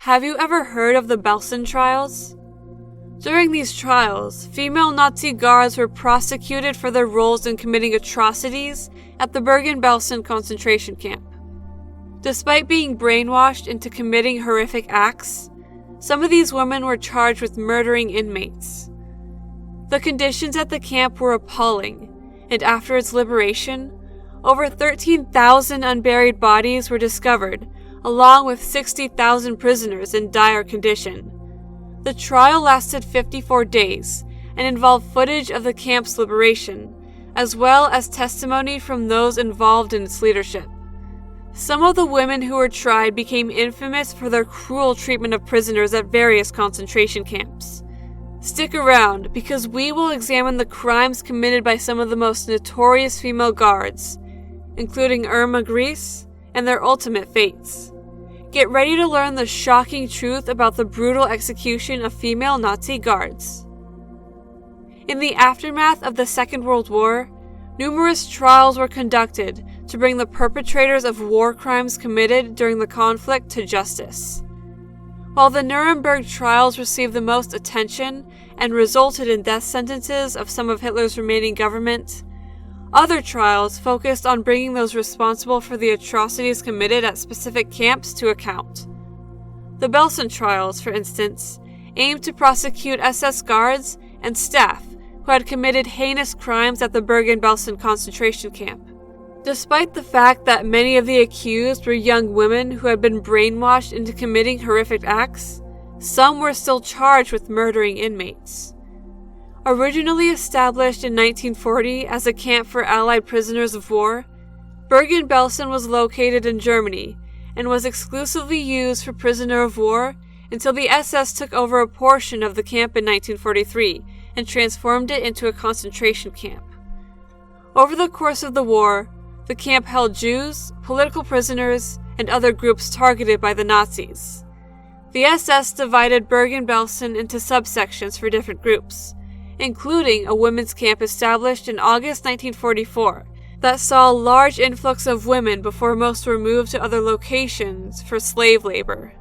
Have you ever heard of the Belsen Trials? During these trials, female Nazi guards were prosecuted for their roles in committing atrocities at the Bergen-Belsen concentration camp. Despite being brainwashed into committing horrific acts, some of these women were charged with murdering inmates. The conditions at the camp were appalling, and after its liberation, over 13,000 unburied bodies were discovered, along with 60,000 prisoners in dire condition. The trial lasted 54 days and involved footage of the camp's liberation, as well as testimony from those involved in its leadership. Some of the women who were tried became infamous for their cruel treatment of prisoners at various concentration camps. Stick around, because we will examine the crimes committed by some of the most notorious female guards, including Irma Grese, and their ultimate fates. Get ready to learn the shocking truth about the brutal execution of female Nazi guards. In the aftermath of the Second World War, numerous trials were conducted to bring the perpetrators of war crimes committed during the conflict to justice. While the Nuremberg trials received the most attention and resulted in death sentences of some of Hitler's remaining government, other trials focused on bringing those responsible for the atrocities committed at specific camps to account. The Belsen Trials, for instance, aimed to prosecute SS guards and staff who had committed heinous crimes at the Bergen-Belsen concentration camp. Despite the fact that many of the accused were young women who had been brainwashed into committing horrific acts, some were still charged with murdering inmates. Originally established in 1940 as a camp for Allied prisoners of war, Bergen-Belsen was located in Germany and was exclusively used for prisoner of war until the SS took over a portion of the camp in 1943 and transformed it into a concentration camp. Over the course of the war, the camp held Jews, political prisoners, and other groups targeted by the Nazis. The SS divided Bergen-Belsen into subsections for different groups, including a women's camp established in August 1944 that saw a large influx of women before most were moved to other locations for slave labor.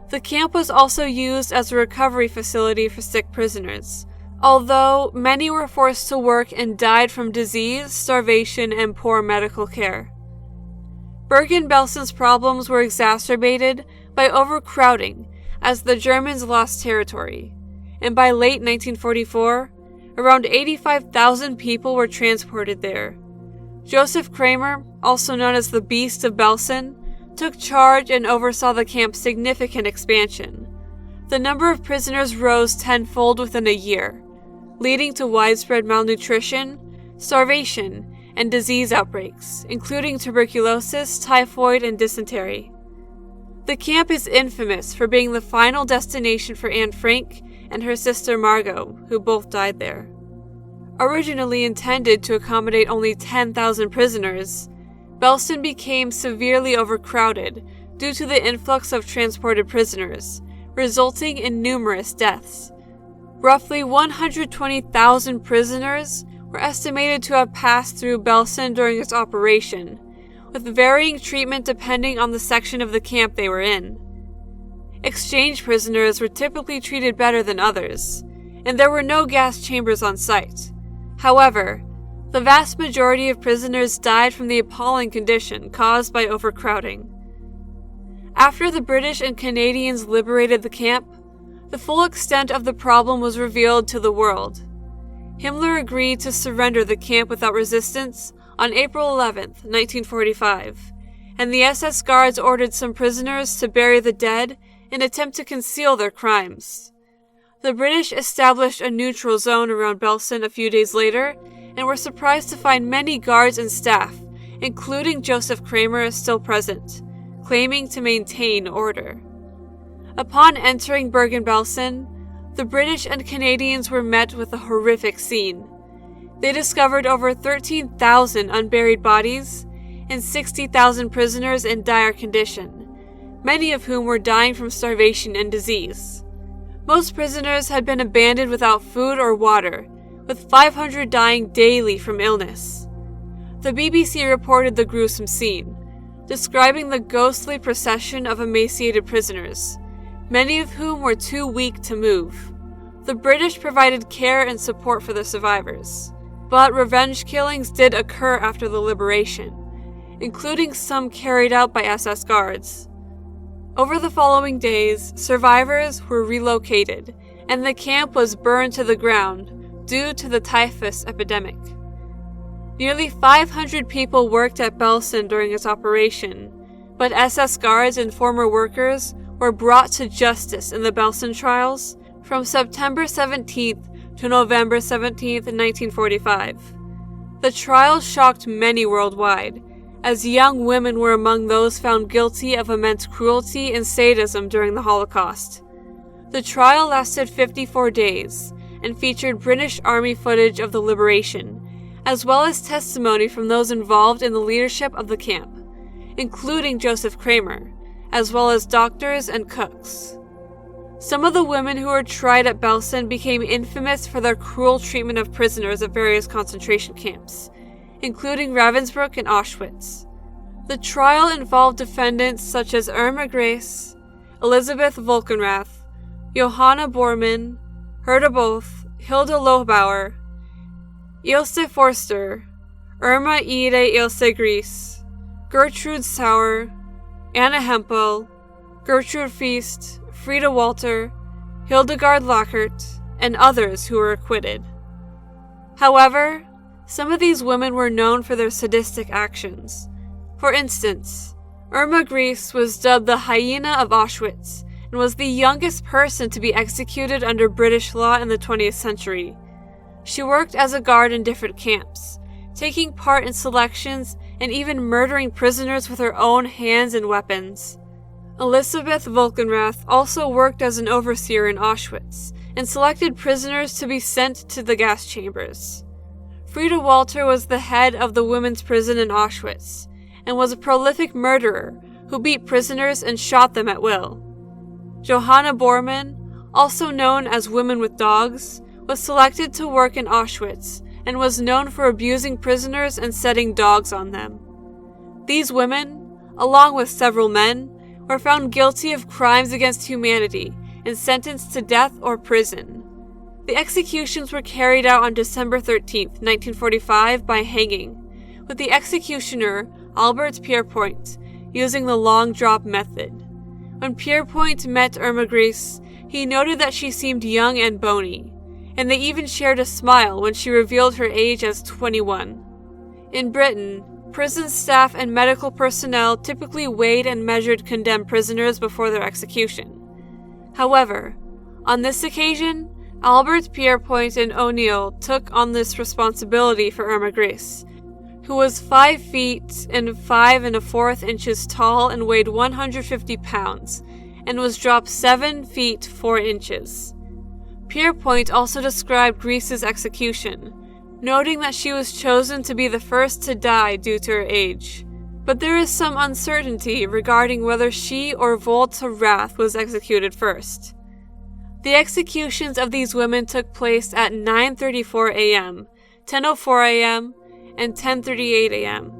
The camp was also used as a recovery facility for sick prisoners, although many were forced to work and died from disease, starvation, and poor medical care. Bergen-Belsen's problems were exacerbated by overcrowding as the Germans lost territory, and by late 1944, around 85,000 people were transported there. Joseph Kramer, also known as the Beast of Belsen, took charge and oversaw the camp's significant expansion. The number of prisoners rose tenfold within a year, leading to widespread malnutrition, starvation, and disease outbreaks, including tuberculosis, typhoid, and dysentery. The camp is infamous for being the final destination for Anne Frank and her sister Margot, who both died there. Originally intended to accommodate only 10,000 prisoners, Belsen became severely overcrowded due to the influx of transported prisoners, resulting in numerous deaths. Roughly 120,000 prisoners were estimated to have passed through Belsen during its operation, with varying treatment depending on the section of the camp they were in. Exchange prisoners were typically treated better than others, and there were no gas chambers on site. However, the vast majority of prisoners died from the appalling condition caused by overcrowding. After the British and Canadians liberated the camp, the full extent of the problem was revealed to the world. Himmler agreed to surrender the camp without resistance on April 11, 1945, and the SS guards ordered some prisoners to bury the dead in an attempt to conceal their crimes. The British established a neutral zone around Belsen a few days later and were surprised to find many guards and staff, including Joseph Kramer, still present, claiming to maintain order. Upon entering Bergen-Belsen, the British and Canadians were met with a horrific scene. They discovered over 13,000 unburied bodies and 60,000 prisoners in dire condition, many of whom were dying from starvation and disease. Most prisoners had been abandoned without food or water, with 500 dying daily from illness. The BBC reported the gruesome scene, describing the ghostly procession of emaciated prisoners, many of whom were too weak to move. The British provided care and support for the survivors, but revenge killings did occur after the liberation, including some carried out by SS guards. Over the following days, survivors were relocated, and the camp was burned to the ground due to the typhus epidemic. Nearly 500 people worked at Belsen during its operation, but SS guards and former workers were brought to justice in the Belsen Trials from September 17th to November 17th, 1945. The trials shocked many worldwide, as young women were among those found guilty of immense cruelty and sadism during the Holocaust. The trial lasted 54 days and featured British Army footage of the liberation, as well as testimony from those involved in the leadership of the camp, including Joseph Kramer, as well as doctors and cooks. Some of the women who were tried at Belsen became infamous for their cruel treatment of prisoners at various concentration camps, including Ravensbrück and Auschwitz. The trial involved defendants such as Irma Grese, Elisabeth Volkenrath, Johanna Bormann, Herta Both, Hilda Lohbauer, Ilse Forster, Irma Ide Ilse Gries, Gertrude Sauer, Anna Hempel, Gertrude Feast, Frida Walter, Hildegard Lockhart, and others who were acquitted. However, some of these women were known for their sadistic actions. For instance, Irma Grese was dubbed the hyena of Auschwitz and was the youngest person to be executed under British law in the 20th century. She worked as a guard in different camps, taking part in selections and even murdering prisoners with her own hands and weapons. Elisabeth Volkenrath also worked as an overseer in Auschwitz and selected prisoners to be sent to the gas chambers. Frida Walter was the head of the women's prison in Auschwitz and was a prolific murderer who beat prisoners and shot them at will. Johanna Bormann, also known as Women with Dogs, was selected to work in Auschwitz and was known for abusing prisoners and setting dogs on them. These women, along with several men, were found guilty of crimes against humanity and sentenced to death or prison. The executions were carried out on December 13, 1945 by hanging, with the executioner, Albert Pierrepoint, using the long drop method. When Pierrepoint met Irma Grese, he noted that she seemed young and bony, and they even shared a smile when she revealed her age as 21. In Britain, prison staff and medical personnel typically weighed and measured condemned prisoners before their execution. However, on this occasion, Albert Pierrepoint and O'Neill took on this responsibility for Irma Grese, who was 5 feet and 5 1/4 inches tall and weighed 150 pounds, and was dropped 7 feet 4 inches. Pierrepoint also described Grese's execution, noting that she was chosen to be the first to die due to her age. But there is some uncertainty regarding whether she or Volta Rath was executed first. The executions of these women took place at 9:34 a.m., 10:04 a.m., and 10:38 a.m.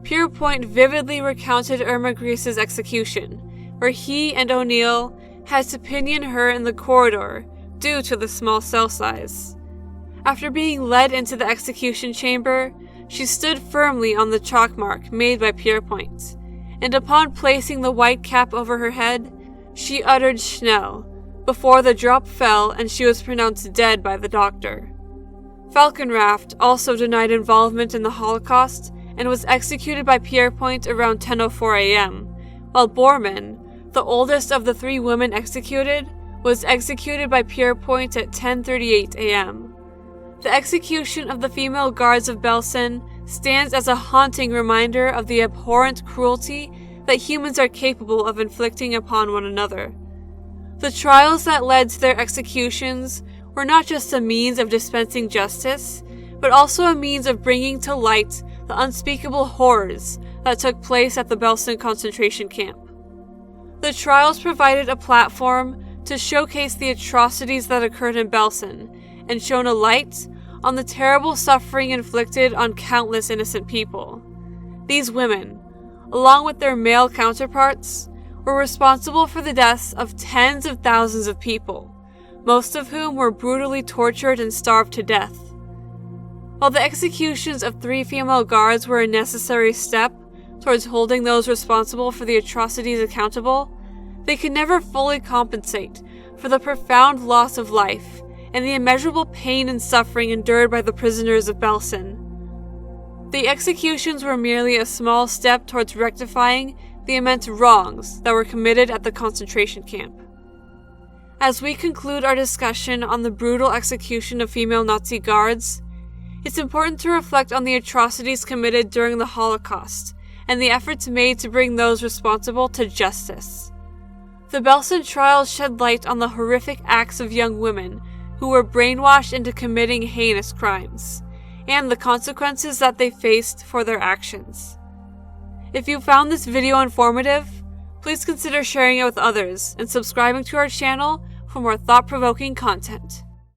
Pierrepoint vividly recounted Irma Grese's execution, where he and O'Neill had to pinion her in the corridor due to the small cell size. After being led into the execution chamber, she stood firmly on the chalk mark made by Pierrepoint, and upon placing the white cap over her head, she uttered Schnell, before the drop fell and she was pronounced dead by the doctor. Falkenraft also denied involvement in the Holocaust and was executed by Pierrepoint around 10:04 a.m., while Bormann, the oldest of the 3 women executed, was executed by Pierrepoint at 10:38 a.m. The execution of the female guards of Belsen stands as a haunting reminder of the abhorrent cruelty that humans are capable of inflicting upon one another. The trials that led to their executions were not just a means of dispensing justice, but also a means of bringing to light the unspeakable horrors that took place at the Belsen concentration camp. The trials provided a platform to showcase the atrocities that occurred in Belsen and shone a light on the terrible suffering inflicted on countless innocent people. These women, along with their male counterparts, were responsible for the deaths of tens of thousands of people, most of whom were brutally tortured and starved to death. While the executions of 3 female guards were a necessary step towards holding those responsible for the atrocities accountable, they could never fully compensate for the profound loss of life and the immeasurable pain and suffering endured by the prisoners of Belsen. The executions were merely a small step towards rectifying the immense wrongs that were committed at the concentration camp. As we conclude our discussion on the brutal execution of female Nazi guards, it's important to reflect on the atrocities committed during the Holocaust and the efforts made to bring those responsible to justice. The Belsen Trials shed light on the horrific acts of young women who were brainwashed into committing heinous crimes, and the consequences that they faced for their actions. If you found this video informative, please consider sharing it with others and subscribing to our channel for more thought-provoking content.